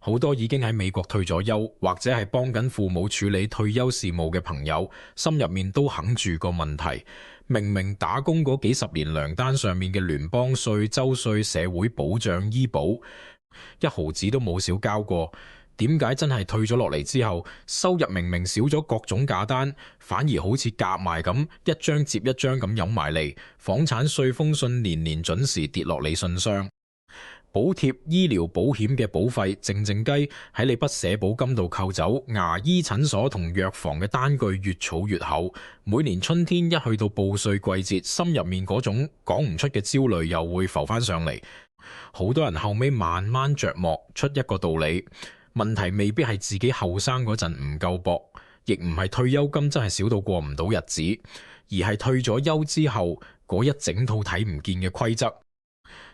好多已經喺美國退咗休，或者係幫緊父母處理退休事務嘅朋友，心入面都肯住個問題：明明打工嗰幾十年糧單上面嘅聯邦稅、州稅、社會保障、醫保，一毫子都冇少交過，點解真係退咗落嚟之後，收入明明少咗各種假單，反而好似夾埋咁一張接一張咁湧埋嚟？房產稅封信年年準時跌落你信箱。補貼醫療保險嘅保費靜靜雞喺你筆社保金度扣走，牙醫診所同藥房嘅單據越儲越厚。每年春天一去到報稅季節，心入面嗰種講唔出嘅焦慮又會浮翻上嚟。好多人後尾慢慢着墨出一個道理：問題未必係自己後生嗰陣唔夠搏，亦唔係退休金真係少到過唔到日子，而係退咗休之後嗰一整套睇唔見嘅規則。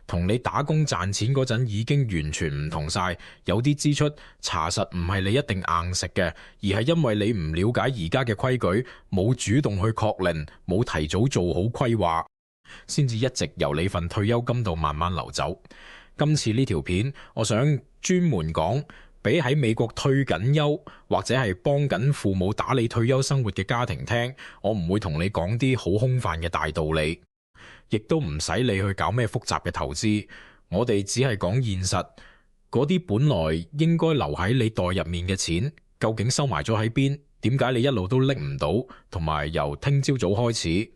同你打工賺錢嗰陣已經完全唔同晒，有啲支出查實唔係你一定硬食嘅，而係因為你唔了解而家嘅規矩，冇主動去確認，冇提早做好規劃，先至一直由你份退休金度慢慢流走。今次呢條片，我想專門講俾喺美國退緊休或者係幫緊父母打理退休生活嘅家庭聽。我唔會同你講啲好空泛嘅大道理，亦都唔使你去搞咩複雜嘅投資，我哋只係講現實。嗰啲本來應該留喺你袋入面嘅錢，究竟收埋咗喺邊？點解你一路都拎唔到？同埋由聽朝早開始，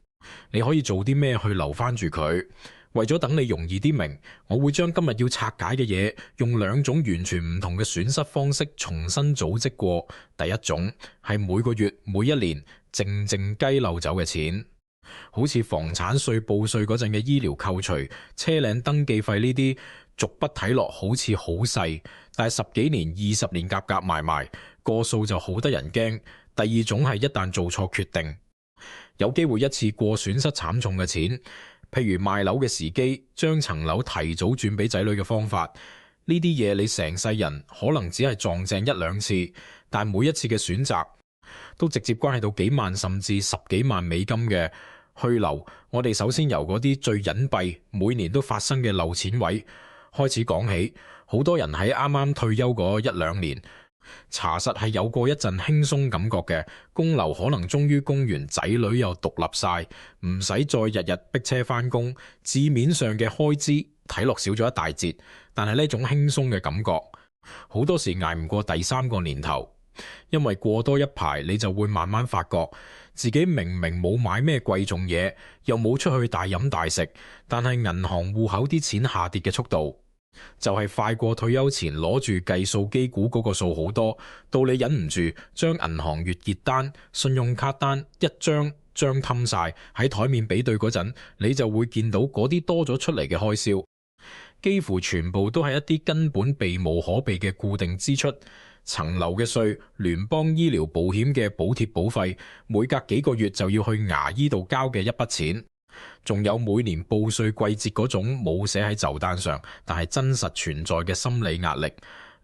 你可以做啲咩去留翻住佢？為咗等你容易啲明，我會將今日要拆解嘅嘢，用兩種完全唔同嘅損失方式重新組織過。第一種係每個月每一年靜靜雞漏走嘅錢，好似房產稅報稅嗰陣嘅醫療扣除、車輛登記費呢啲，逐筆睇落好似好細，但係10幾年、20年夾夾埋埋，個數就好得人驚。第二種係一旦做錯決定，有機會一次過損失慘重嘅錢，譬如賣樓嘅時機，將層樓提早轉俾仔女嘅方法，呢啲嘢你成世人可能只係撞正一兩次，但每一次嘅選擇都直接關係到幾萬甚至10幾萬美金嘅去留。我哋首先由嗰啲最隱蔽、每年都發生嘅漏錢位開始講起。好多人喺啱啱退休嗰一兩年，查實係有過一陣輕鬆感覺嘅，供樓可能終於供完，仔女又獨立晒，唔使再日日逼車返工，字面上嘅開支睇落少咗一大截，但係呢種輕鬆嘅感覺，好多時捱唔過第3個年頭，因為過多一排你就會慢慢發覺自己明明冇買咩貴重嘢，又冇出去大飲大食，但係銀行戶口啲錢下跌嘅速度就係快過退休前攞住計數機估嗰個數好多，到你忍唔住將銀行月結單、信用卡單一張張吞晒喺台面比對嗰陣，你就會見到嗰啲多咗出嚟嘅開銷，幾乎全部都係一啲根本避無可避嘅固定支出。層樓嘅稅、聯邦醫療保險嘅補貼保費，每隔幾個月就要去牙醫度交嘅一筆錢，仲有每年報稅季節嗰種冇寫喺就單上，但係真實存在嘅心理壓力。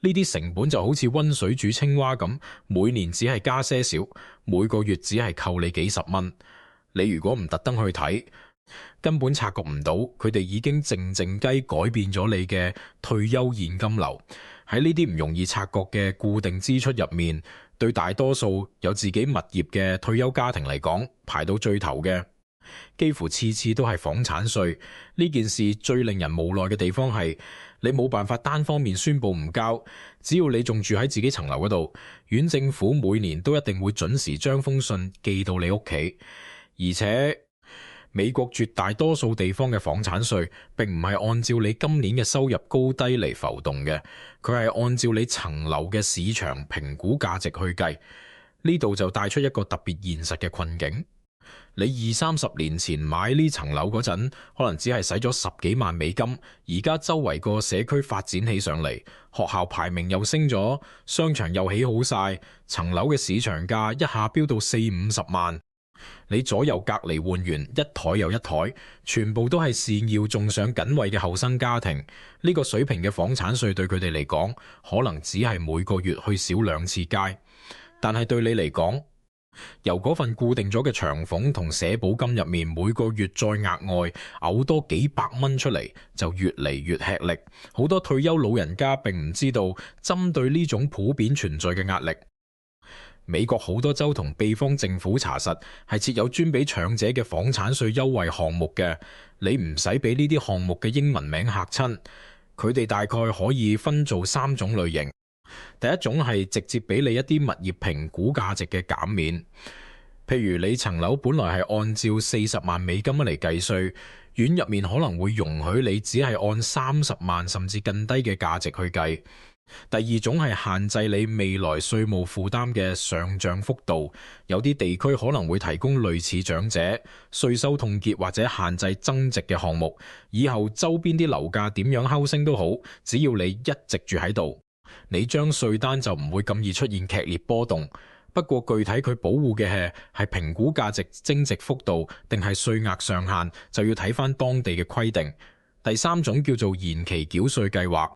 呢啲成本就好似溫水煮青蛙咁，每年只係加些少，每個月只係扣你幾十蚊。你如果唔特登去睇，根本察覺唔到佢哋已經靜靜雞改變咗你嘅退休現金流。喺呢啲唔容易察覺嘅固定支出入面，對大多數有自己物業嘅退休家庭嚟講，排到最頭嘅幾乎次次都係房產稅。呢件事最令人無奈嘅地方係，你冇辦法單方面宣佈唔交，只要你仲住喺自己層樓嗰度，縣政府每年都一定會準時將封信寄到你屋企。而且美國絕大多數地方嘅房產稅並唔係按照你今年嘅收入高低嚟浮動嘅，佢係按照你層樓嘅市場評估價值去計。呢度就帶出一個特別現實嘅困境。你20-30年前買呢層樓嗰陣，可能只係使咗10幾萬美金，而家周圍個社區發展起上嚟，學校排名又升咗，商場又起好晒，層樓嘅市場價一下飆到40-50萬。你左右隔離換完一台又一台，全部都係炫耀仲上緊位嘅後生家庭。呢個水平嘅房產稅對佢哋嚟講，可能只係每個月去少2次街，但係對你嚟講，由嗰份固定咗嘅長俸同社保金入面，每個月再額外嘔多幾百蚊出嚟，就越嚟越吃力。好多退休老人家並唔知道，針對呢種普遍存在嘅壓力，美國好多州同地方政府查實係設有專俾長者嘅房產稅優惠項目嘅。你唔使俾呢啲項目嘅英文名嚇親，佢哋大概可以分做3種類型。第一種係直接俾你一啲物業評估價值嘅減免，譬如你層樓本來係按照40萬美金嚟計稅，院入面可能會容許你只係按30萬甚至更低嘅價值去計。第二種係限制你未來稅務負擔嘅上漲幅度，有啲地區可能會提供類似長者稅收凍結或者限制增值嘅項目，以後周邊啲樓價點樣飆升都好，只要你一直住喺度，你張稅單就唔會咁易出現劇烈波動。不過具體佢保護嘅係評估價值增值幅度定係稅額上限，就要睇翻當地嘅規定。第三種叫做延期繳稅計劃，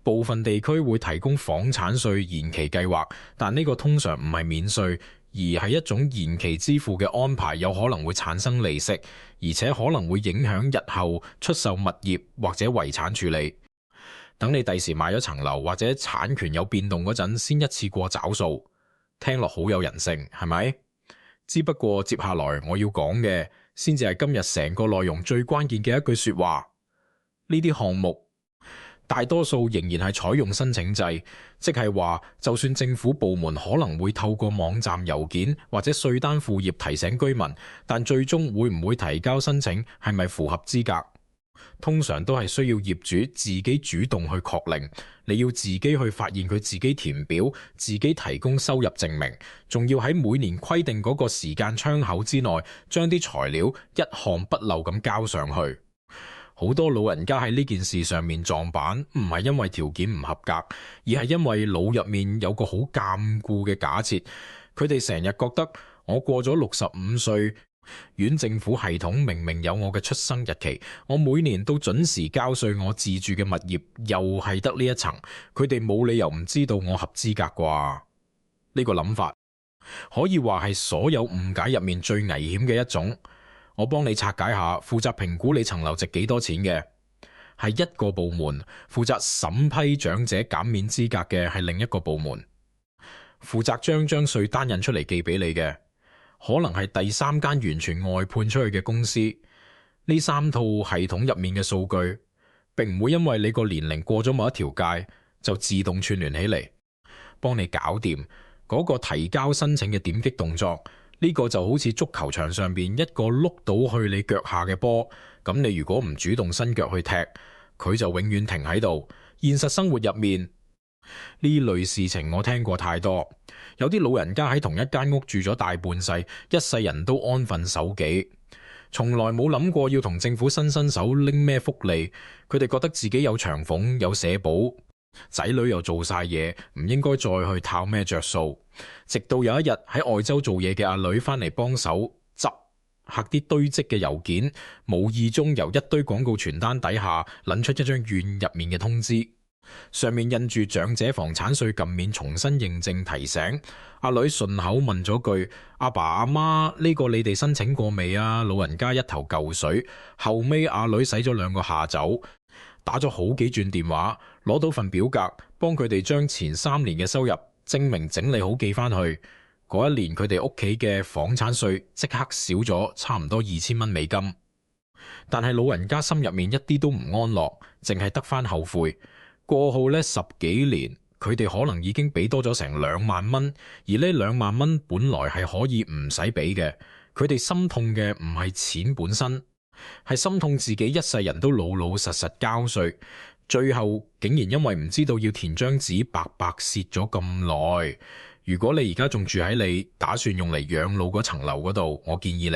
部分地區會提供房產稅延期計劃，但呢個通常唔係免稅，而係一種延期支付嘅安排，有可能會產生利息，而且可能會影響日後出售物業或者遺產處理。等你第時買咗層樓或者產權有變動嗰陣，先一次過找數，聽落好有人性，係咪？只不過接下來我要講嘅，先至係今日成個內容最關鍵嘅一句說話。呢啲項目大多數仍然係採用申請制，即係話就算政府部門可能會透過網站郵件或者稅單副頁提醒居民，但最終會唔會提交申請，係咪符合資格，通常都係需要業主自己主動去確認。你要自己去發現佢自己填表，自己提供收入證明，仲要喺每年規定嗰個時間窗口之內，將啲材料一項不漏咁交上去。好多老人家喺呢件事上面撞板，唔係因為條件唔合格，而係因為腦入面有個好堅固嘅假設，佢哋成日覺得我過咗65歲，縣政府系統明明有我嘅出生日期，我每年都準時交稅，我自住嘅物業又係得呢一層，佢哋冇理由唔知道我合資格啩？呢個諗法可以話係所有誤解入面最危險嘅一種。我幫你拆解下，負責評估你層樓值幾多錢嘅係一個部門，負責審批長者減免資格嘅係另一個部門，負責將稅單印出嚟寄俾你嘅可能係第3間完全外判出去嘅公司。呢3套系統入面嘅數據並唔會因為你個年齡過咗某一條界就自動串聯起嚟，幫你搞掂嗰個提交申請嘅點擊動作。呢個就好似足球場上邊一個碌到去你腳下嘅波，咁你如果唔主動伸腳去踢，佢就永遠停喺度。現實生活入面呢類事情我聽過太多，有啲老人家喺同一間屋住咗大半世，一世人都安分守己，從來冇諗過要同政府伸手拎咩福利。佢哋覺得自己有長俸有社保，仔女又做晒嘢，唔應該再去討咩着數。直到有一日喺外州做嘢嘅阿女翻嚟幫手執吓啲堆積嘅郵件，無意中由一堆廣告傳單底下捻出一張縣入面嘅通知，上面印住長者房產稅禁免重新認證提醒。阿女順口問咗句：阿爸阿媽，呢個你哋申請過未啊？老人家一頭舊水。後尾阿女使咗2個下晝，打咗好幾轉電話，攞到份表格，幫佢哋將前3年嘅收入證明整理好寄翻去。嗰一年佢哋屋企嘅房產稅即刻少咗差唔多2000蚊美金。但係老人家心入面一啲都唔安樂，淨係得翻後悔。過後呢10幾年，佢哋可能已經俾多咗成2萬蚊，而呢2萬蚊本來係可以唔使俾嘅。佢哋心痛嘅唔係錢本身，係心痛自己一世人都老老實實交稅，最後竟然因為唔知道要填張紙，白白蝕咗咁耐。如果你而家仲住喺你打算用嚟養老嗰層樓嗰度，我建議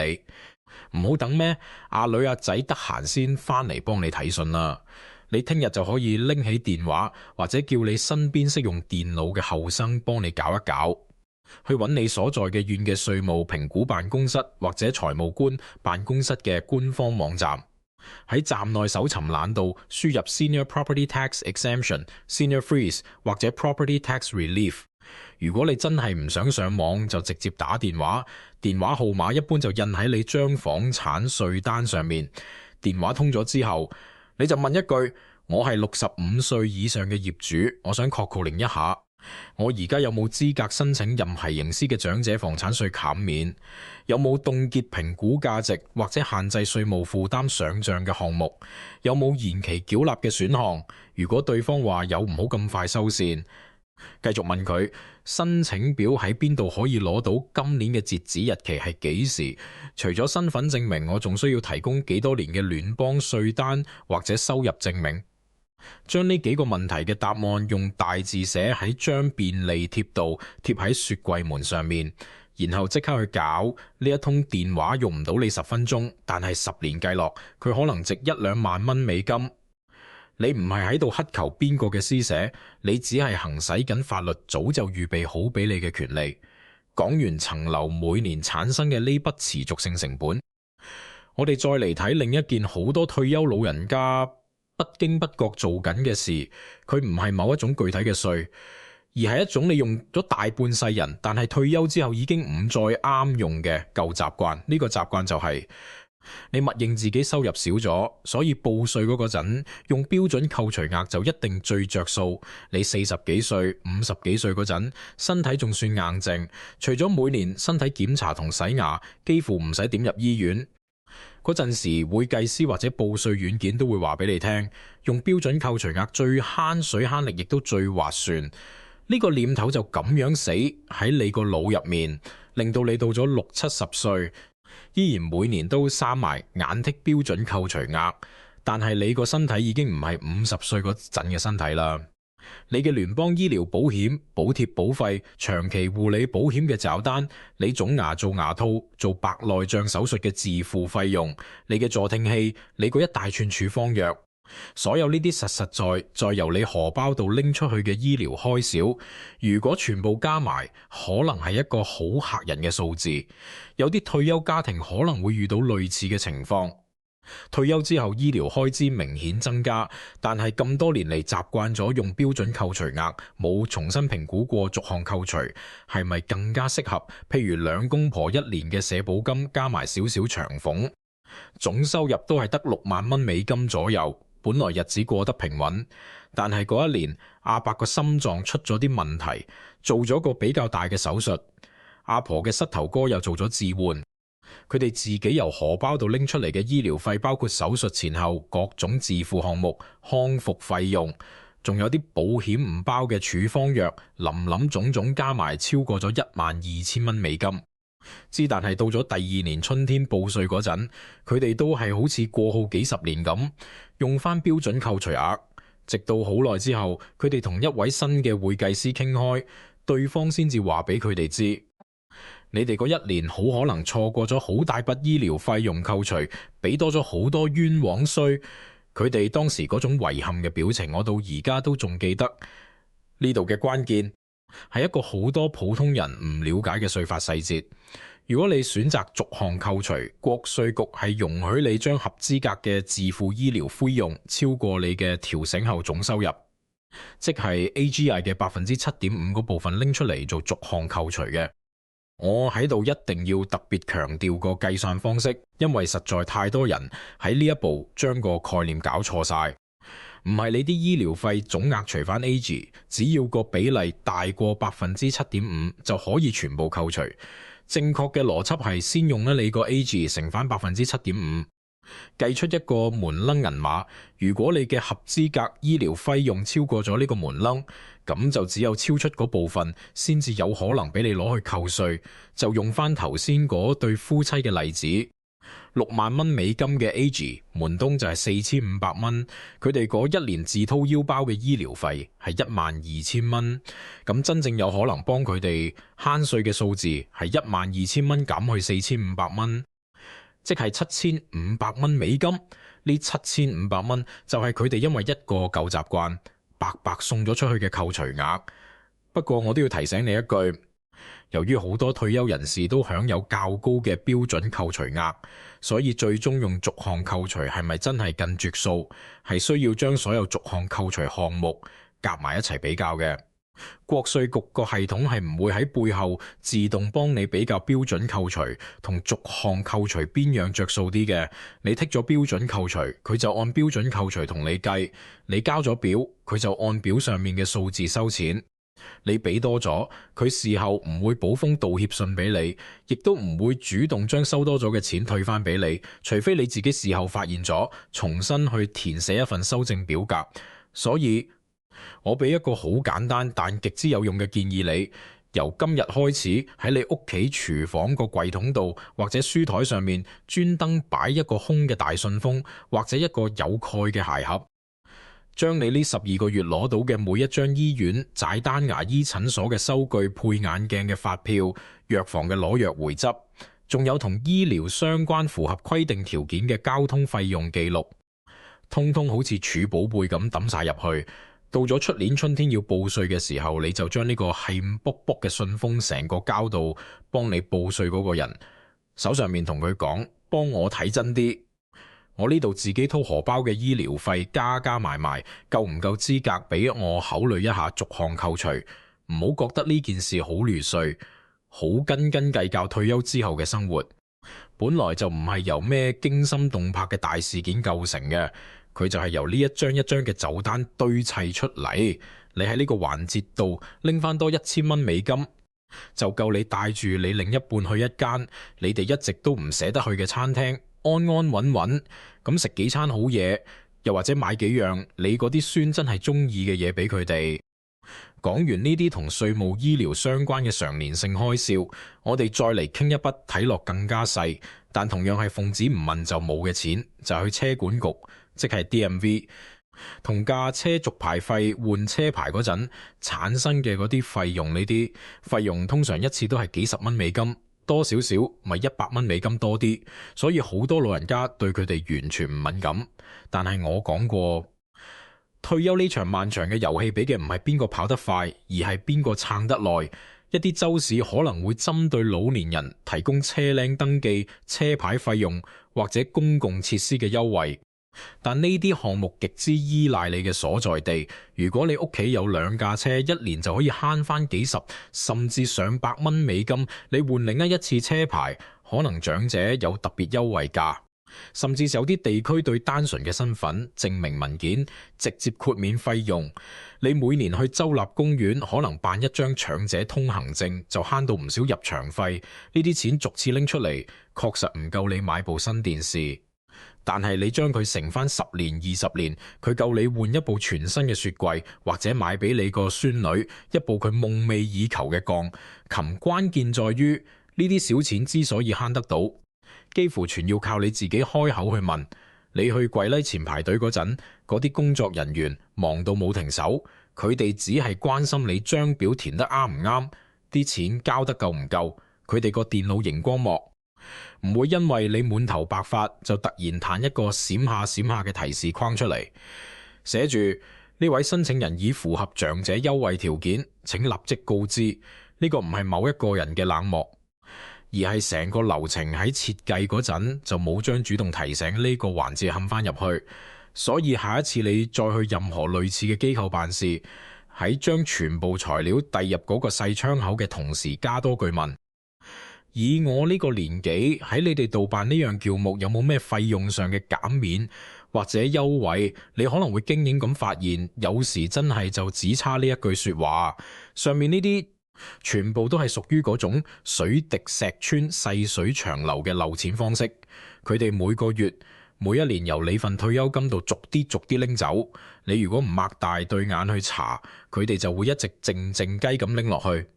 你唔好等咩阿女阿仔得閒先翻嚟幫你睇信啦。你聽日就可以拎起電話，或者叫你身邊識用電腦嘅後生幫你搞一搞，去揾你所在嘅縣嘅稅務評估辦公室或者財務官辦公室嘅官方網站，喺站內搜尋欄度輸入 Senior Property Tax Exemption、Senior Freeze 或者 Property Tax Relief，如果你真係唔想上網，就直接打電話，電話號碼一般就印喺你張房產稅單上面。電話通咗之後，你就問一句：我係65歲以上嘅業主，我想確認一下，我而家有冇資格申請任何形式嘅長者房產稅減免？有冇凍結評估價值或者限制稅務負擔上漲嘅項目？有冇延期繳納嘅選項？如果對方話有，唔好咁快收線。繼續問佢申請表喺邊度可以攞到，今年嘅截止日期係幾時？除咗身份證明，我仲需要提供幾多年嘅聯邦稅單或者收入證明。將呢幾個問題嘅答案用大字寫喺張便利貼度，貼喺雪櫃門上面，然後即刻去搞。呢一通電話用唔到你10分鐘，但係10年計落，佢可能值1-2萬蚊美金。你唔係喺度乞求邊個嘅施捨，你只係行使緊法律早就預備好俾你嘅權利。講完層樓每年產生嘅呢筆持續性成本，我哋再嚟睇另一件好多退休老人家不經不覺做緊嘅事。佢唔係某一種具體嘅稅，而係一種你用咗大半世人，但係退休之後已經唔再啱用嘅舊習慣。呢個習慣就係你默認自己收入少咗，所以報稅嗰陣用標準扣除額就一定最着數。你40幾歲、50幾歲嗰陣，身體仲算硬淨，除咗每年身體檢查同洗牙，幾乎唔使點入醫院。嗰陣時，會計師或者報稅軟件都會話俾你聽，用標準扣除額最慳水慳力，亦都最划算。呢個念頭就咁樣死喺你個腦入面，令到你到咗60-70歲，依然每年都閂埋眼剔標準扣除額，但係你個身體已經唔係50歲嗰陣嘅身體啦。你嘅聯邦醫療保險、補貼保費、長期護理保險嘅找單，你總牙做牙套、做白內障手術嘅自付費用，你嘅助聽器，你嗰一大串處方藥，所有呢啲實在再由你荷包度拎出去嘅醫療開銷，如果全部加埋，可能係一個好嚇人嘅數字。有啲退休家庭可能會遇到類似嘅情況。退休之後醫療開支明顯增加，但係咁多年嚟習慣咗用標準扣除額，冇重新評估過逐項扣除，係咪更加適合？譬如兩公婆1年嘅社保金加埋少少長俸，總收入都係得6萬蚊美金左右，本來日子過得平穩，但係嗰一年阿伯個心臟出咗啲問題，做咗個比較大嘅手術，阿婆嘅膝頭哥又做咗置換。佢哋自己由荷包度拎出嚟嘅醫療費，包括手術前後各種自付項目、康復費用，仲有啲保險唔包嘅處方藥，林總總加埋超過咗12000蚊美金。但係到咗第2年春天報稅嗰陣，佢哋都係好似過好幾十年咁，用翻標準扣除額。直到好耐之後，佢哋同一位新嘅會計師傾開，對方先至話俾佢哋知。你哋嗰1年好可能錯過咗好大筆醫療費用扣除，俾多咗好多冤枉稅。佢哋當時嗰種遺憾嘅表情，我到而家都仲記得。呢度嘅關鍵係一個好多普通人唔了解嘅稅法細節。如果你選擇逐項扣除，國稅局係容許你將合資格嘅自付醫療費用超過你嘅調整後總收入，即係 AGI 嘅7.5%嗰部分拎出嚟做逐項扣除嘅。我喺度一定要特別強調個計算方式，因為實在太多人喺呢一步將個概念搞錯晒。唔係你啲醫療費總額除翻 AG， 只要個比例大過7.5%就可以全部扣除。正確嘅邏輯係先用你個 AG 乘翻7.5%，計出一個門檻銀碼。如果你嘅合資格醫療費用超過咗呢個門檻，咁就只有超出嗰部分先至有可能俾你攞去扣稅。就用翻頭先嗰對夫妻嘅例子，6萬蚊美金嘅 AG 門東就係4500蚊，佢哋嗰1年自掏腰包嘅醫療費係12000蚊。咁真正有可能幫佢哋慳稅嘅數字係12000蚊減去4500蚊，即係7500蚊美金。呢7500蚊就係佢哋因為一個舊習慣白白送咗出去嘅扣除額。不過我都要提醒你一句，由於好多退休人士都享有較高嘅標準扣除額，所以最終用逐項扣除係咪真係更著數，係需要將所有逐項扣除項目夾埋一齊比較嘅。國稅局個系統係唔會喺背後自動幫你比較標準扣除同逐項扣除邊樣着數啲嘅。你剔咗標準扣除，佢就按標準扣除同你計。你交咗表，佢就按表上面嘅數字收錢。你俾多咗，佢事後唔會補封道歉信俾你，亦都唔會主動將收多咗嘅錢退翻俾你，除非你自己事後發現咗，重新去填寫一份修正表格。所以我俾一個好簡單但極之有用嘅建議你，由今日開始喺你屋企廚房個櫃桶度或者書台上面專登擺一個空嘅大信封，或者一個有蓋嘅鞋盒，將你呢12個月攞到嘅每一張醫院、寨丹牙醫診所嘅收據、配眼鏡嘅發票、藥房嘅攞藥回執，仲有同醫療相關符合規定條件嘅交通費用記錄，通通好似儲寶貝咁抌晒入去。到咗出年春天要報稅嘅時候，你就將呢個係卜卜嘅信封成個交到幫你報稅嗰個人手上面，同佢講：幫我睇真啲，我呢度自己掏荷包嘅醫療費加埋夠唔夠資格俾我考慮一下逐項扣除？唔好覺得呢件事好亂碎，好斤斤計較退休之後嘅生活，本來就唔係由咩驚心動魄嘅大事件構成嘅。佢就係由呢一張一張嘅酒單堆砌出嚟。你喺呢個環節度拎翻多1000蚊美金，就夠你帶住你另一半去一間你哋一直都唔捨得去嘅餐廳，安安穩穩咁食幾餐好嘢，又或者買幾樣你嗰啲孫真係中意嘅嘢俾佢哋。講完呢啲同稅務醫療相關嘅常年性開銷，我哋再嚟傾一筆睇落更加細，但同樣係奉旨唔問就冇嘅錢，就係去車管局，即係 DMV， 同駕車續牌費換車牌嗰陣產生嘅嗰啲費用。呢啲費用通常一次都係幾十蚊美金，多少少咪100蚊美金多啲，所以好多老人家對佢哋完全唔敏感。但係我講過，退休呢場漫長嘅遊戲，比嘅唔係邊個跑得快，而係邊個撐得耐。一啲州市可能會針對老年人提供車輛登記、車牌費用或者公共設施嘅優惠，但呢啲項目極之依賴你嘅所在地。如果你屋企有2架車，一年就可以慳翻幾十甚至上百蚊美金。你換另一次車牌，可能長者有特別優惠價，甚至有啲地區對單純嘅身份證明文件直接豁免費用。你每年去州立公園可能辦一張長者通行證，就慳到唔少入場費。呢啲錢逐次拎出嚟，確實唔夠你買部新電視，但係你將佢乘翻10年、20年，佢夠你換一部全新嘅雪櫃，或者買俾你個孫女一部佢夢寐以求嘅鋼琴。關鍵在於呢啲小錢之所以慳得到，幾乎全要靠你自己開口去問。你去櫃檯前排隊嗰陣，嗰啲工作人員忙到冇停手，佢哋只係關心你張表填得啱唔啱，啲錢交得夠唔夠。佢哋個電腦熒光幕唔會因為你滿頭白髮就突然彈一個閃下閃下嘅提示框出嚟，寫住呢位申請人已符合長者優惠條件，請立即告知。呢個唔係某一個人嘅冷漠，而係成個流程喺設計嗰陣就冇將主動提醒呢個環節冚翻入去。所以下一次你再去任何類似嘅機構辦事，喺將全部材料遞入嗰個細窗口嘅同時加多句問：以我呢個年紀喺你哋度辦呢樣叫目，有冇咩費用上嘅減免或者優惠？你可能會驚訝咁發現，有時真係就只差呢一句說話。上面呢啲全部都係屬於嗰種水滴石穿、細水長流嘅漏錢方式。佢哋每個月、每一年由你份退休金度逐啲拎走。你如果唔擘大對眼去查，佢哋就會一直靜靜雞咁拎落去。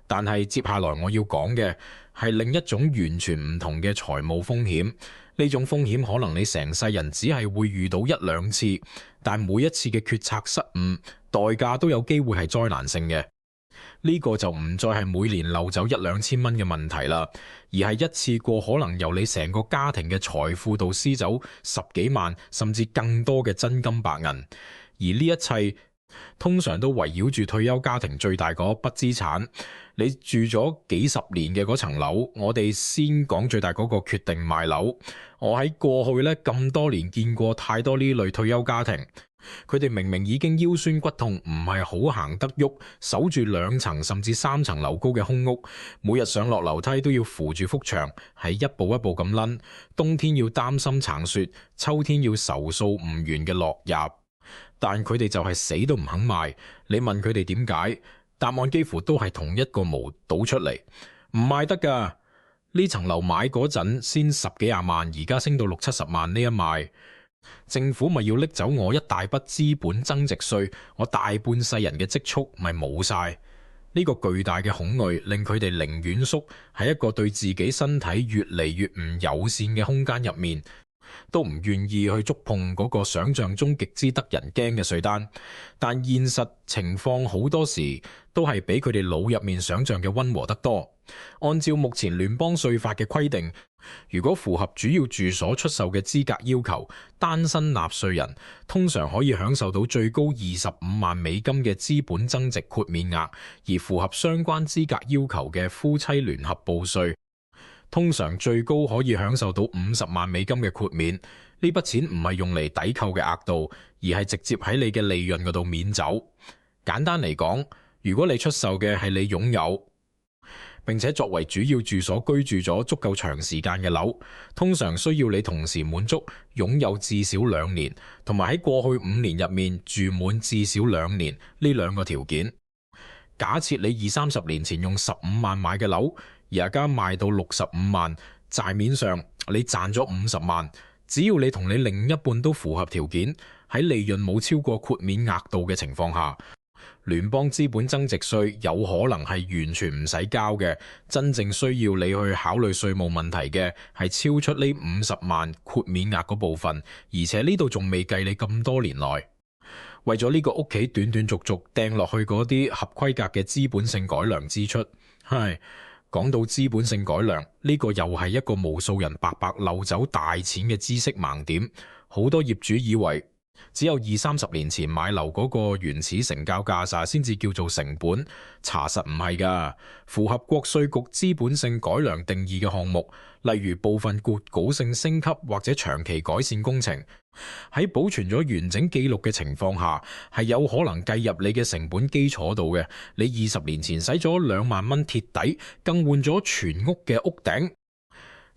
但係接下來我要講嘅係另一種完全唔同嘅財務風險。呢種風險可能你成世人只係會遇到1、2次，但每一次嘅決策失誤，代價都有機會係災難性嘅。呢個就唔再係每年漏走1、2千蚊嘅問題啦，而係一次過可能由你成個家庭嘅財富度撕走10幾萬甚至更多嘅真金白銀。而呢一切通常都圍繞住退休家庭最大嗰筆資產。你住咗幾十年嘅嗰層樓，我哋先講最大嗰個決定賣樓。我喺過去呢咁多年見過太多呢類退休家庭，佢哋明明已經腰酸骨痛，唔係好行得喐，守住2層甚至3層樓高嘅空屋，每日上落樓梯都要扶住幅牆，係一步一步咁掄。冬天要擔心橙雪，秋天要籌數唔完嘅落葉。但佢哋就係死都唔肯賣。你問佢哋點解，答案幾乎都係同一個模倒出嚟，唔賣得㗎。呢層樓買嗰陣先10幾廿萬，而家升到60、70萬呢一賣。政府咪要拎走我一大筆資本增值稅，我大半世人嘅積蓄咪冇晒。呢個巨大嘅恐懼令佢哋寧願縮喺一個對自己身體越嚟越唔友善嘅空間入面，都唔願意去觸碰嗰個想象中極之得人驚嘅稅單。但現實情況好多時都係比佢哋腦入面想象嘅溫和得多。按照目前聯邦稅法嘅規定，如果符合主要住所出售嘅資格要求，單身納稅人通常可以享受到最高25萬美金嘅資本增值豁免額，而符合相關資格要求嘅夫妻聯合報稅，通常最高可以享受到50萬美金嘅豁免。呢筆錢唔係用嚟抵扣嘅額度，而係直接喺你嘅利潤嗰度免走。簡單嚟講，如果你出售嘅係你擁有並且作為主要住所居住咗足夠長時間嘅樓，通常需要你同時滿足擁有至少2年，同埋喺過去5年入面住滿至少2年呢2個條件。假設你20-30年前用15萬買嘅樓，而家賣到65萬，債面上你賺咗50萬。只要你同你另一半都符合條件，喺利潤冇超過豁免額度嘅情況下，聯邦資本增值稅有可能係完全唔使交嘅。真正需要你去考慮稅務問題嘅係超出呢50萬豁免額嗰部分，而且呢度仲未計你咁多年來為咗呢個屋企斷斷續續掟落去嗰啲合規格嘅資本性改良支出。講到資本性改良，呢個又係一個無數人白白漏走大錢嘅知識盲點。好多業主以為只有20-30年前買樓嗰個原始成交價咋先至叫做成本，查實唔係㗎。符合國稅局資本性改良定義嘅項目，例如部分結構性升級或者長期改善工程，喺保存咗完整記錄嘅情況下，係有可能計入你嘅成本基礎度嘅。你20年前使咗2萬蚊貼底，更換咗全屋嘅屋頂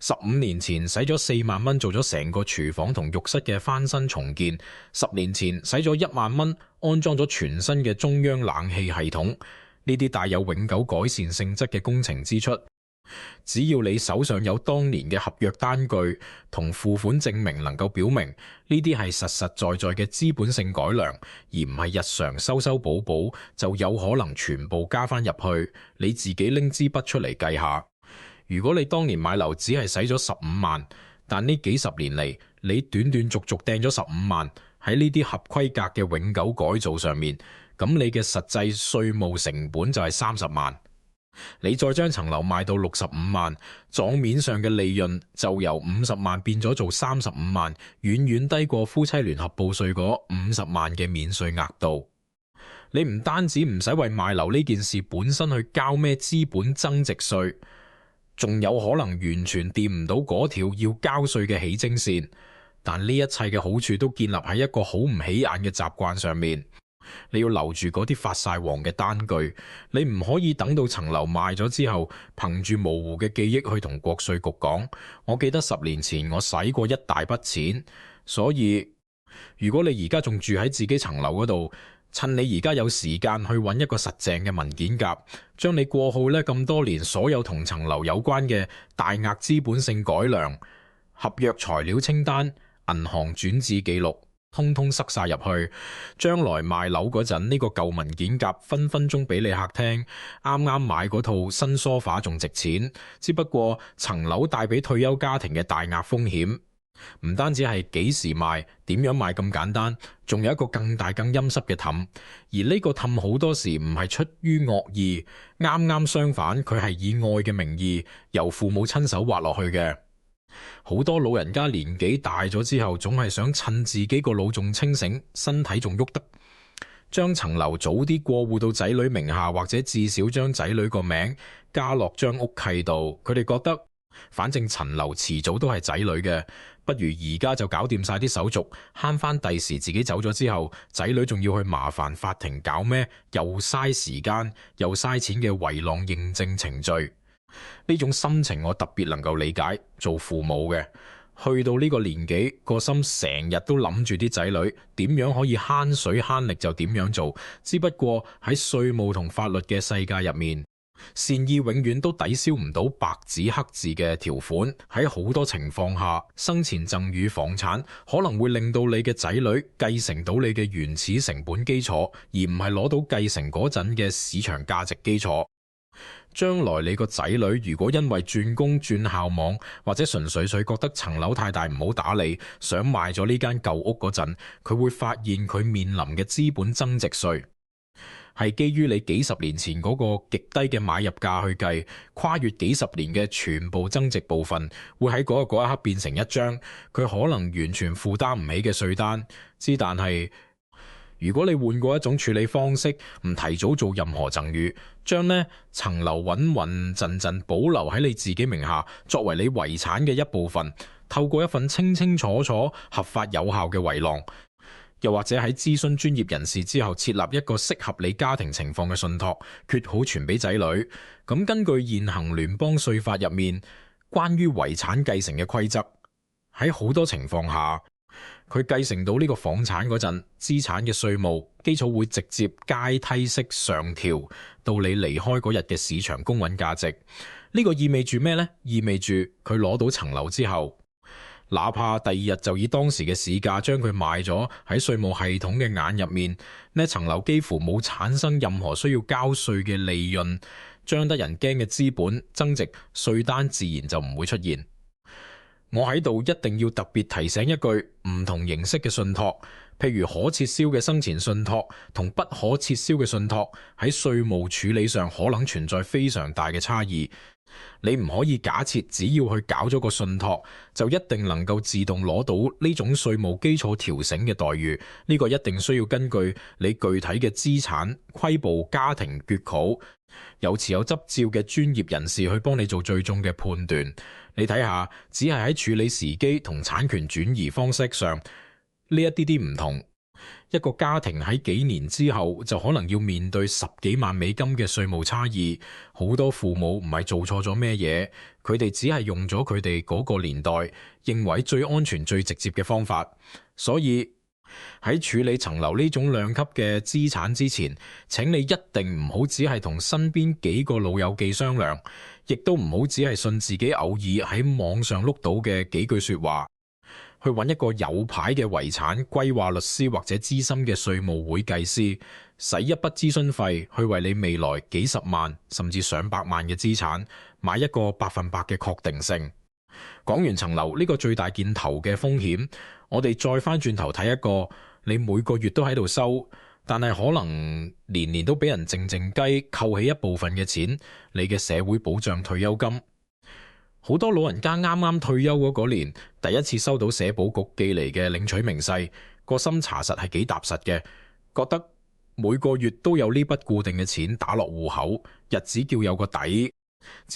；15年前使咗4萬蚊做咗成個廚房同浴室嘅翻新重建；10年前使咗1萬蚊安裝咗全新嘅中央冷氣系統。呢啲帶有永久改善性質嘅工程支出，只要你手上有當年嘅合約單據同付款證明，能夠表明呢啲係實實在在嘅資本性改良，而唔係日常修修補補，就有可能全部加返入去。你自己拎支筆出嚟計下，如果你當年買樓只係使咗15萬，但呢幾十年嚟你斷斷續續掟咗15萬喺呢啲合規格嘅永久改造上面，咁你嘅實際稅務成本就係30萬。你再將層樓賣到65萬，賬面上嘅利潤就由50萬變咗做35萬，遠遠低過夫妻聯合報稅嗰50萬嘅免稅額度。你唔單止唔使為賣樓呢件事本身去交咩資本增值稅，仲有可能完全掂唔到嗰條要交稅嘅起徵線。但呢一切嘅好處都建立喺一個好唔起眼嘅習慣上面。你要留住嗰啲發晒黃嘅單據，你唔可以等到層樓賣咗之後，憑住模糊嘅記憶去同國稅局講，我記得10年前我使過一大筆錢。所以如果你而家仲住喺自己層樓嗰度，趁你而家有時間去揾一個實淨嘅文件夾，將你過去呢咁多年所有同層樓有關嘅大額資本性改良、合約材料清單、銀行轉字記錄通通塞晒入去，將來賣樓嗰陣呢個舊文件夾分分鐘俾你客聽。啱啱買嗰套新梳化仲值錢，只不過層樓帶俾退休家庭嘅大額風險，唔單止係幾時賣、點樣賣咁簡單，仲有一個更大更陰濕嘅氹。而呢個氹好多時唔係出於惡意，啱啱相反，佢係以愛嘅名義由父母親手畫落去嘅。好多老人家年紀大咗之後，總係想趁自己個腦仲清醒，身體仲喐得，將層樓早啲過戶到仔女名下，或者至少將仔女個名加落張屋契度。佢哋覺得反正層樓遲早都係仔女嘅，不如而家就搞掂晒啲手續，慳翻第時自己走咗之後，仔女仲要去麻煩法庭搞咩又嘥時間又嘥錢嘅遺浪認證程序。呢種心情我特別能夠理解，做父母嘅去到呢個年紀，個心成日都諗住啲仔女點樣可以慳水慳力就點樣做，只不過喺稅務同法律嘅世界入面，善意永遠都抵消唔到白紙黑字嘅條款。喺好多情況下，生前贈與房產可能會令到你嘅仔女繼承到你嘅原始成本基礎，而唔係攞到繼承嗰陣嘅市場價值基礎。將來你個仔女如果因為轉工轉校網，或者純粹覺得層樓太大唔好打理，想賣咗呢間舊屋嗰陣，佢會發現佢面臨嘅資本增值稅係基於你幾十年前嗰個極低嘅買入價去計，跨越幾十年嘅全部增值部分，會喺嗰一刻變成一張佢可能完全負擔唔起嘅稅單。但係如果你換過一種處理方式，唔提早做任何贈與，將呢層樓穩穩陣陣保留喺你自己名下，作為你遺產嘅一部分，透過一份清清楚楚、合法有效嘅遺浪，又或者喺諮詢專業人士之後設立一個適合你家庭情況嘅信託，決好傳俾仔女。咁根據現行聯邦稅法入面關於遺產繼承嘅規則，喺好多情況下，佢繼承到呢個房產嗰陣，資產嘅稅務基礎會直接階梯式上調到你離開嗰日嘅市場公允價值。呢個意味住咩呢？意味住佢攞到層樓之後，哪怕第二日就以當時嘅市價將佢賣咗，喺稅務系統嘅眼入面，呢層樓幾乎冇產生任何需要交稅嘅利潤，將得人驚嘅資本增值稅單自然就唔會出現。我喺度一定要特別提醒一句，唔同形式嘅信託，譬如可撤銷嘅生前信託同不可撤銷嘅信託，喺稅務處理上可能存在非常大嘅差異。你唔可以假設只要去搞咗個信託，就一定能夠自動攞到呢種稅務基礎調整嘅待遇。呢個一定需要根據你具體嘅資產、規模、家庭結構，有持有執照嘅專業人士去幫你做最終嘅判斷。你睇下，只係喺處理時機同產權轉移方式上呢一啲唔同，一個家庭喺幾年之後就可能要面對10幾萬美金嘅稅務差異。好多父母唔係做錯咗咩嘢，佢哋只係用咗佢哋嗰個年代認為最安全最直接嘅方法。所以喺處理層樓呢種量級嘅資產之前，請你一定唔好只係同身邊幾個老友記商量，亦都唔好只係信自己偶爾喺網上碌到嘅幾句說話，去揾一個有牌嘅遺產規劃律師或者資深嘅稅務會計師，使一筆諮詢費去為你未來幾十萬甚至上百萬嘅資產買一個100%嘅確定性。講完層樓呢個最大件頭嘅風險，我哋再翻轉頭睇一個你每個月都喺度收，但係可能年年都俾人靜靜雞扣起一部分嘅錢，你嘅社會保障退休金。好多老人家啱啱退休嗰年，第一次收到社保局寄嚟嘅領取明細，個心查實係幾踏實嘅，覺得每個月都有呢筆固定嘅錢打落戶口，日子叫有個底。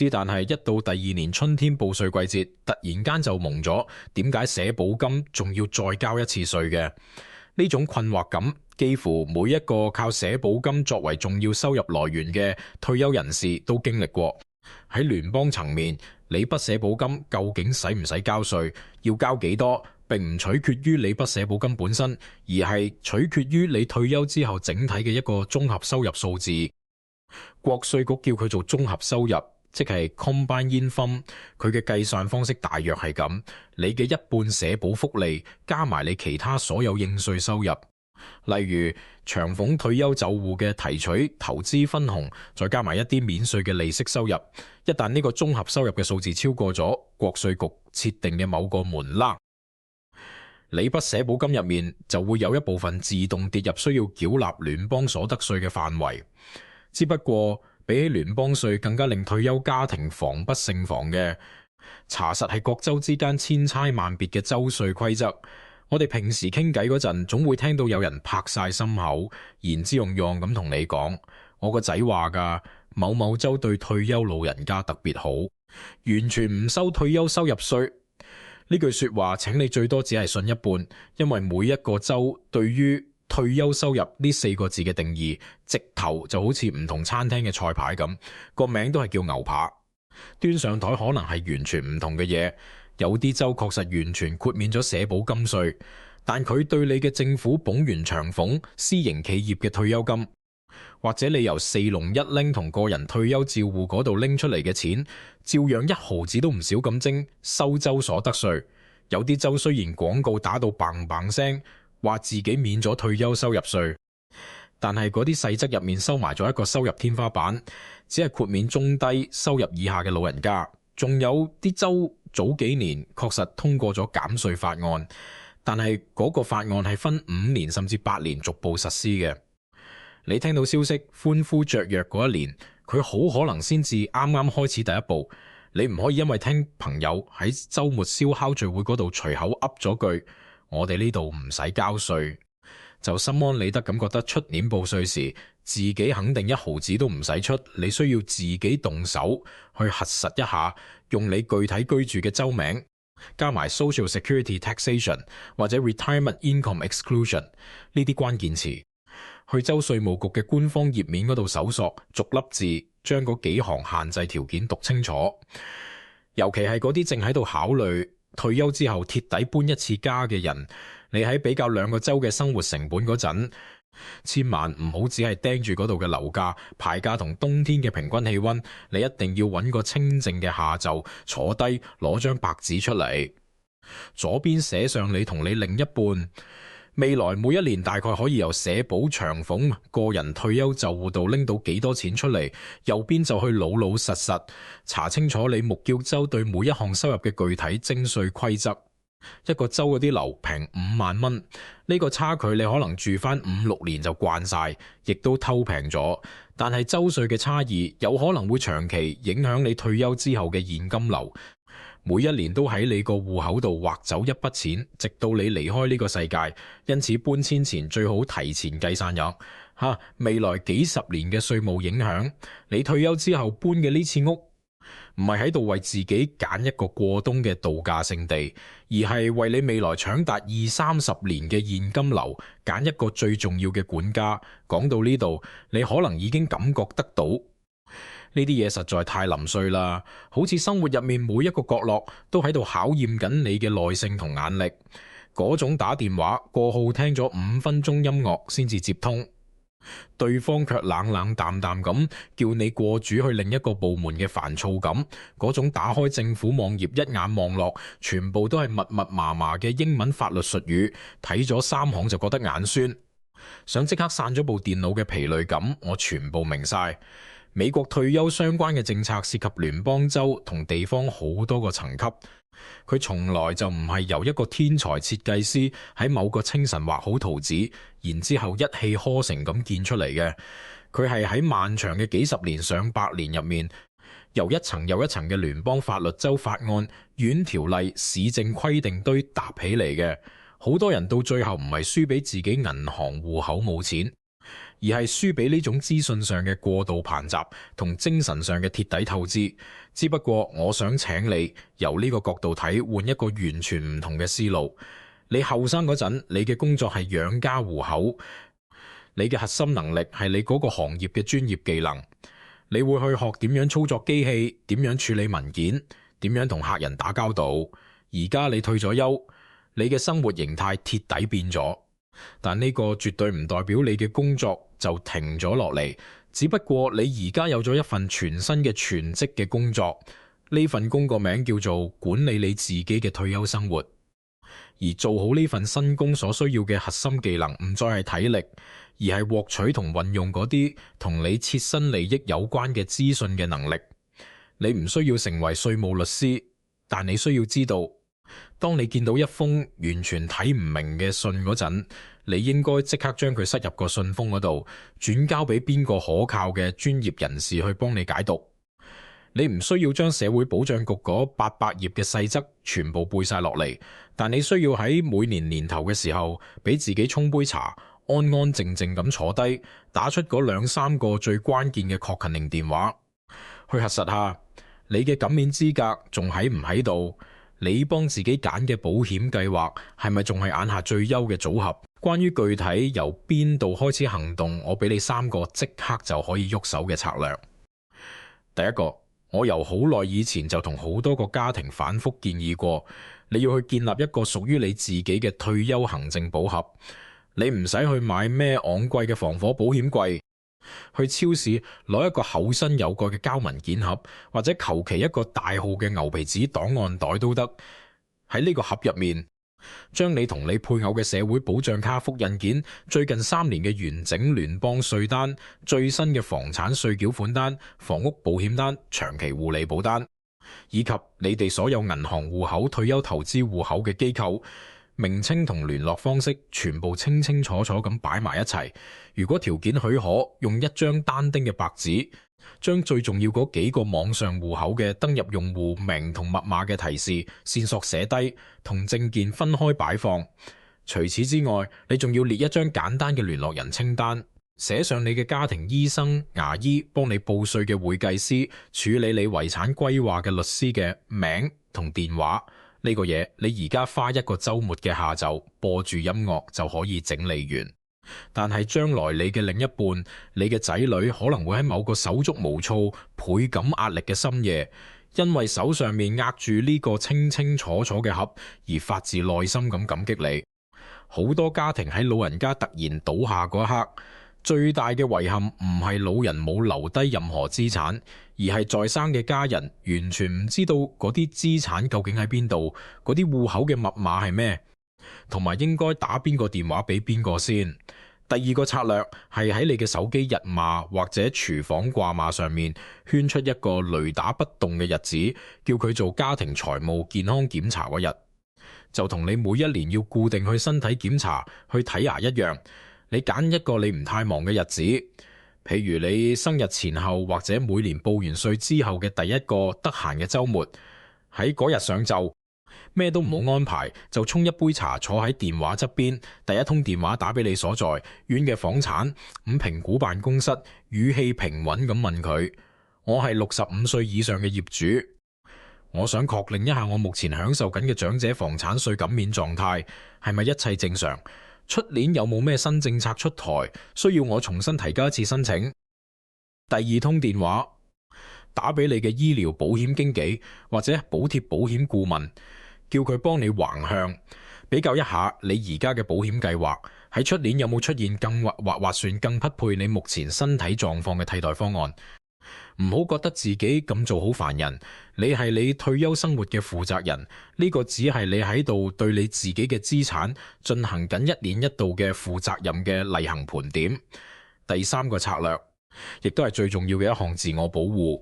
但係一到第二年春天報稅季節，突然間就懵咗，點解社保金仲要再交一次稅嘅？呢種困惑感，幾乎每一個靠社保金作為重要收入來源嘅退休人士都經歷過。喺聯邦層面，你筆社保金究竟使唔使交稅，要交幾多，並唔取決於你筆社保金本身，而係取決於你退休之後整體嘅一個綜合收入數字。國稅局叫佢做綜合收入，即係 combined income， 佢嘅計算方式大約係咁：你嘅一半社保福利加埋你其他所有應稅收入，例如長俸退休就戶嘅提取、投資分紅，再加埋一啲免稅嘅利息收入。一旦呢個綜合收入嘅數字超過咗國稅局設定嘅某個門檻，你筆社保金入面就會有一部分自動跌入需要繳納聯邦所得稅嘅範圍。只不過比起聯邦稅更加令退休家庭防不勝防嘅，查實係各州之間千差萬別嘅州稅規則。我哋平時傾偈嗰陣，總會聽到有人拍晒心口，言之鏞鏘咁同你講：我個仔話㗎，某某州對退休老人家特別好，完全唔收退休收入稅。呢句說話請你最多只係信一半，因為每一個州對於退休收入呢4個字嘅定義，直頭就好似唔同餐廳嘅菜牌咁，個名都係叫牛扒，端上台可能係完全唔同嘅嘢。有啲州確實完全豁免咗社保金稅，但佢對你嘅政府捧完長俸私營企業嘅退休金，或者你由401同個人退休照戶嗰度拎出嚟嘅錢，照樣1毫子都唔少咁徵收州所得稅。有啲州雖然廣告打到嘭嘭聲，話自己免咗退休收入稅，但係嗰啲細則入面收埋咗一個收入天花板，只係豁免中低收入以下嘅老人家。仲有啲州早幾年確實通過咗減稅法案，但係嗰個法案係分5年甚至8年逐步實施嘅。你聽到消息歡呼雀躍嗰一年，佢好可能先至啱啱開始第一步。你唔可以因為聽朋友喺週末燒烤聚會嗰度隨口噏咗句我哋呢度唔使交稅，就心安理得咁覺得出年報稅時自己肯定1毫子都唔使出。你需要自己動手去核實一下，用你具體居住嘅州名加埋 Social Security Taxation 或者 Retirement Income Exclusion 呢啲關鍵詞，去州稅務局嘅官方頁面嗰度搜索，逐粒字將嗰幾行限制條件讀清楚。尤其係嗰啲正喺度考慮退休之後貼底搬一次家嘅人，你喺比較2個州嘅生活成本嗰陣，千萬唔好只係盯住嗰度嘅樓價、牌價同冬天嘅平均氣溫，你一定要揾個清靜嘅下晝坐低攞張白紙出嚟，左邊寫上你同你另一半未來每一年大概可以由社保長俸個人退休就戶度拎到幾多錢出嚟，右邊就去老老實實查清楚你木叫州對每一項收入嘅具體徵稅規則。一個州嗰啲樓平5萬蚊，呢個差距你可能住翻5-6年就慣晒，亦都偷平咗。但係州稅嘅差異有可能會長期影響你退休之後嘅現金流，每一年都喺你個戶口度劃走一筆錢，直到你離開呢個世界。因此搬遷前最好提前計算咗未來幾十年嘅稅務影響。你退休之後搬嘅呢次屋，唔係喺度為自己揀一個過冬嘅度假勝地，而係為你未來長達20-30年嘅現金流揀一個最重要嘅管家。講到呢度，你可能已經感覺得到呢啲嘢實在太零碎啦，好似生活入面每一個角落都喺度考驗緊你嘅耐性同眼力。嗰種打電話過號聽咗5分鐘音樂先至接通，對方卻冷冷淡淡咁叫你過主去另一個部門嘅煩躁感，嗰種打開政府網頁一眼望落全部都係密密麻麻嘅英文法律術語，睇咗3行就覺得眼酸，想即刻閂咗部電腦嘅疲累感我全部明晒。美國退休相關嘅政策涉及聯邦州同地方好多個層級，佢從來就唔係由一個天才設計師喺某個清晨畫好圖紙，然之後一氣呵成咁建出嚟嘅。佢係喺漫長嘅幾十年上百年入面，由一層又一層嘅聯邦法律、州法案、縣條例、市政規定堆搭起嚟嘅。好多人到最後唔係輸俾自己銀行戶口冇錢，而係輸俾呢種資訊上嘅過度膨雜同精神上嘅鐵底透支。只不過我想請你由呢個角度睇，換一個完全唔同嘅思路。你後生嗰陣，你嘅工作係養家糊口，你嘅核心能力係你嗰個行業嘅專業技能。你會去學點樣操作機器，點樣處理文件，點樣同客人打交道。而家你退咗休，你嘅生活形態鐵底變咗，但呢個絕對唔代表你嘅工作就停咗落嚟，只不過你而家有咗一份全新嘅全職嘅工作。呢份工個名叫做管理你自己嘅退休生活。而做好呢份新工所需要嘅核心技能唔再係體力，而係獲取同運用嗰啲同你切身利益有關嘅資訊嘅能力。你唔需要成為稅務律師，但你需要知道，當你見到一封完全睇唔明嘅信嗰陣，你應該即刻將佢塞入個信封嗰度，轉交俾邊個可靠嘅專業人士去幫你解讀。你唔需要將社會保障局嗰800頁嘅細則全部背晒落嚟，但你需要喺每年年頭嘅時候，俾自己沖杯茶，安安靜靜咁坐低，打出嗰2-3個最關鍵嘅確認電話，去核實下你嘅減免資格仲喺唔喺度，你幫自己揀嘅保險計劃係咪仲係眼下最優嘅組合？關於具體由邊度開始行動，我俾你3個即刻就可以喐手嘅策略。第一個，我由好耐以前就同好多個家庭反覆建議過，你要去建立一個屬於你自己嘅退休行政寶盒。你唔使去買咩昂貴嘅防火保險櫃，去超市攞一個厚身有蓋嘅膠文件盒，或者求其一個大號嘅牛皮紙檔案袋都得。喺呢個盒入面，將你同你配偶嘅社會保障卡複印件、最近3年嘅完整聯邦稅單、最新嘅房產稅繳款單、房屋保險單、長期護理保單，以及你哋所有銀行戶口、退休投資戶口嘅機構名稱同聯絡方式，全部清清楚楚咁擺埋一齊。如果條件許可，用一張單丁嘅白紙，將最重要嗰幾個網上戶口嘅登入用戶名同密碼嘅提示線索寫低，同證件分開擺放。除此之外，你仲要列一張簡單嘅聯絡人清單，寫上你嘅家庭醫生、牙醫、幫你報稅嘅會計師、處理你遺產規劃嘅律師嘅名同電話。呢個嘢你而家花一個週末嘅下晝播住音樂就可以整理完。但係將來你嘅另一半、你嘅仔女可能會喺某個手足無措、倍感壓力嘅深夜，因為手上面握住呢個清清楚楚嘅盒而發自內心咁感激你。好多家庭喺老人家突然倒下嗰一刻，最大嘅遺憾唔係老人冇留低任何資產，而係在生嘅家人完全唔知道嗰啲資產究竟喺邊度，嗰啲戶口嘅密碼係咩，同埋應該打邊個電話俾邊個先。第二個策略係喺你嘅手機日碼或者廚房掛碼上面圈出一個雷打不動嘅日子，叫佢做家庭財務健康檢查嗰日，就同你每一年要固定去身體檢查去睇牙一樣。你揀一個你唔太忙嘅日子，譬如你生日前後或者每年報完稅之後嘅第一個得閒嘅週末，喺嗰日上晝咩都唔好安排，就沖一杯茶，坐喺電話側邊，第一通電話打俾你所在縣嘅房產咁評估辦公室，語氣平穩咁問佢：我係65歲以上嘅業主，我想確認一下我目前享受緊嘅長者房產稅減免狀態係咪一切正常？出年有冇咩新政策出台，需要我重新提交一次申請？第二通電話打俾你嘅醫療保險經紀或者補貼保險顧問，叫佢幫你橫向比較一下你而家嘅保險計劃喺出年有冇出現更劃算更匹配你目前身體狀況嘅替代方案。唔好覺得自己咁做好煩人，你係你退休生活嘅負責人，呢個只係你喺度對你自己嘅資產進行緊一年一度嘅負責任嘅例行盤點。第三個策略，亦都係最重要嘅一項自我保護，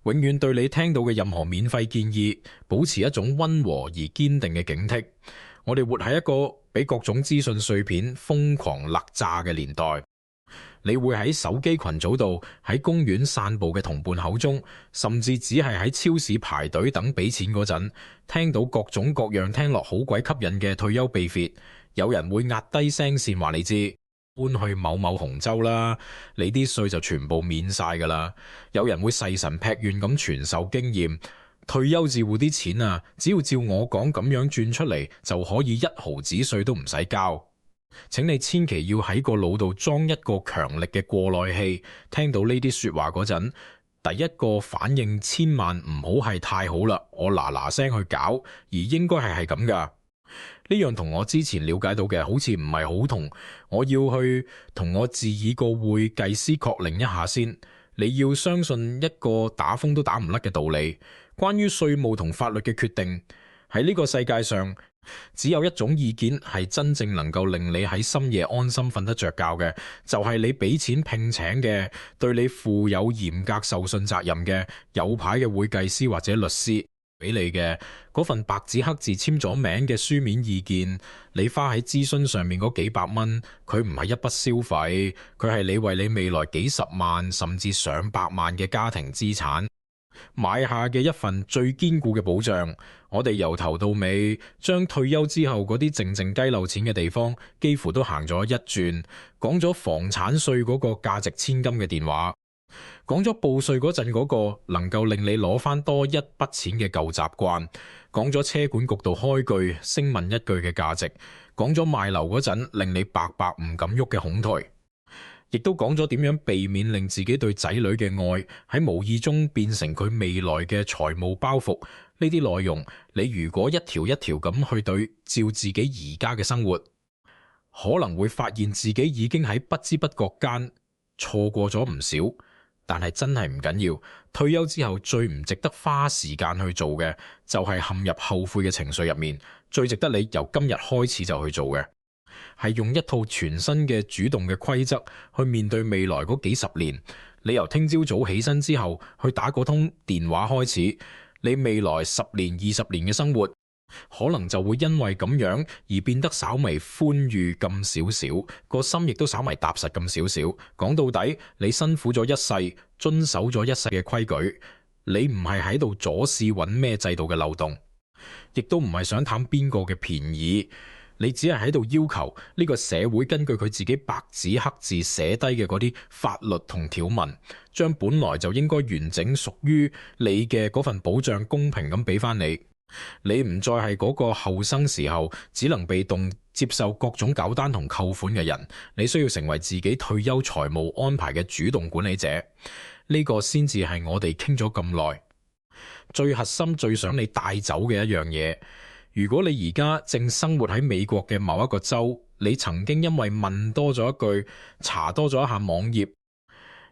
永遠對你聽到嘅任何免費建議保持一種溫和而堅定嘅警惕。我哋活喺一個俾各種資訊碎片瘋狂勒炸嘅年代。你會喺手機群組度，喺公園散步嘅同伴口中，甚至只係喺超市排隊等俾錢嗰陣，聽到各種各樣聽落好鬼吸引嘅退休秘訣。有人會壓低聲線話你知，搬去某某紅州啦，你啲稅就全部免晒噶啦。有人會誓神劈願咁傳授經驗，退休自護啲錢啊，只要照我講咁樣轉出嚟，就可以1毫子稅都唔使交。請你千祈要喺個腦度裝一個強力嘅過濾器，聽到呢啲說話嗰陣，第一個反應千萬唔好係太好啦，我嗱嗱聲去搞，而應該係咁噶。呢樣同我之前了解到嘅好似唔係好同，我要去同我自己個會計師確認一下先。你要相信一個打風都打唔甩嘅道理，關於稅務同法律嘅決定，喺呢個世界上，只有一種意見係真正能夠令你喺深夜安心瞓得着覺嘅，就係你俾錢聘請嘅，對你負有嚴格受信責任嘅有牌嘅會計師或者律師俾你嘅嗰份白紙黑字簽咗名嘅書面意見。你花喺諮詢上面嗰幾百蚊，佢唔係一筆消費，佢係你為你未來幾十萬甚至上百萬嘅家庭資產買下嘅一份最堅固嘅保障。我哋由頭到尾將退休之後嗰啲靜雞漏錢嘅地方幾乎都行咗一轉，講咗房產稅嗰個價值千金嘅電話。講咗報稅嗰陣嗰個能夠令你攞翻多一筆錢嘅舊習慣，講咗車管局度開句聲問一句嘅價值，講咗賣樓嗰陣令你白白唔敢喐嘅恐懼，亦都講咗點樣避免令自己對仔女嘅愛喺無意中變成佢未來嘅財務包袱。呢啲內容你如果一條一條咁去對照自己而家嘅生活，可能會發現自己已經喺不知不覺間錯過咗唔少。但係真係唔緊要，退休之後最唔值得花時間去做嘅，就係陷入後悔嘅情緒入面。最值得你由今日開始就去做嘅，係用一套全新嘅主動嘅規則去面對未來嗰幾十年。你由聽朝早起身之後去打嗰通電話開始，你未來10年、20年嘅生活，可能就會因為咁樣而變得稍微寬裕咁少少，個心亦都稍微踏實咁少少。講到底，你辛苦咗一世，遵守咗一世嘅規矩，你唔係喺度左試揾咩制度嘅漏洞，亦都唔係想貪邊個嘅便宜，你只係喺度要求呢個社會根據佢自己白紙黑字寫低嘅嗰啲法律同條文，將本來就應該完整屬於你嘅嗰份保障公平咁俾翻你。你唔再係嗰個後生時候只能被動接受各種搞單同扣款嘅人，你需要成為自己退休財務安排嘅主動管理者。呢個先至係我哋傾咗咁耐最核心、最想你帶走嘅一樣嘢。如果你而家正生活喺美國嘅某一個州，你曾經因為問多咗一句、查多咗一下網頁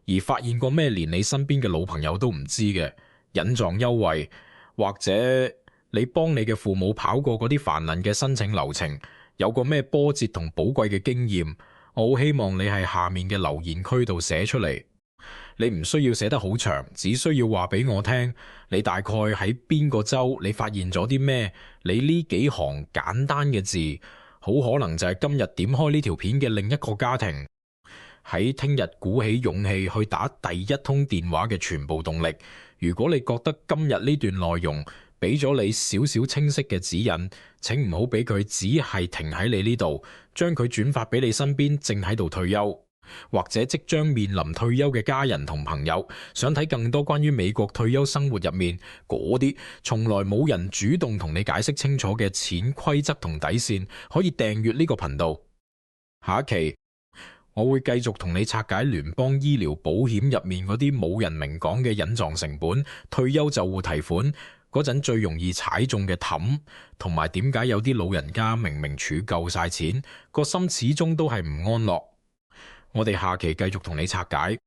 而發現過咩連你身邊嘅老朋友都唔知嘅隱藏優惠，或者你幫你嘅父母跑過嗰啲煩人嘅申請流程，有個咩波折同寶貴嘅經驗，我好希望你喺下面嘅留言區度寫出嚟。你唔需要寫得好長，只需要話俾我聽，你大概喺邊個州，你發現咗啲咩？你呢幾行簡單嘅字，好可能就係今日點開呢條片嘅另一個家庭喺聽日鼓起勇氣去打第一通電話嘅全部動力。如果你覺得今日呢段內容俾咗你少少清晰嘅指引，請唔好俾佢只係停喺你呢度，將佢轉發俾你身邊正喺度退休或者即將面臨退休嘅家人同朋友。想睇更多關於美國退休生活入面嗰啲從來冇人主動同你解釋清楚嘅潛規則同底線，可以訂閱呢個頻道。下一期我會繼續同你拆解聯邦醫療保險入面嗰啲冇人明講嘅隱藏成本、退休就戶提款嗰陣最容易踩中嘅氹，同埋點解有啲老人家明明儲夠晒錢，個心始終都係唔安樂。我哋下期繼續同你拆解。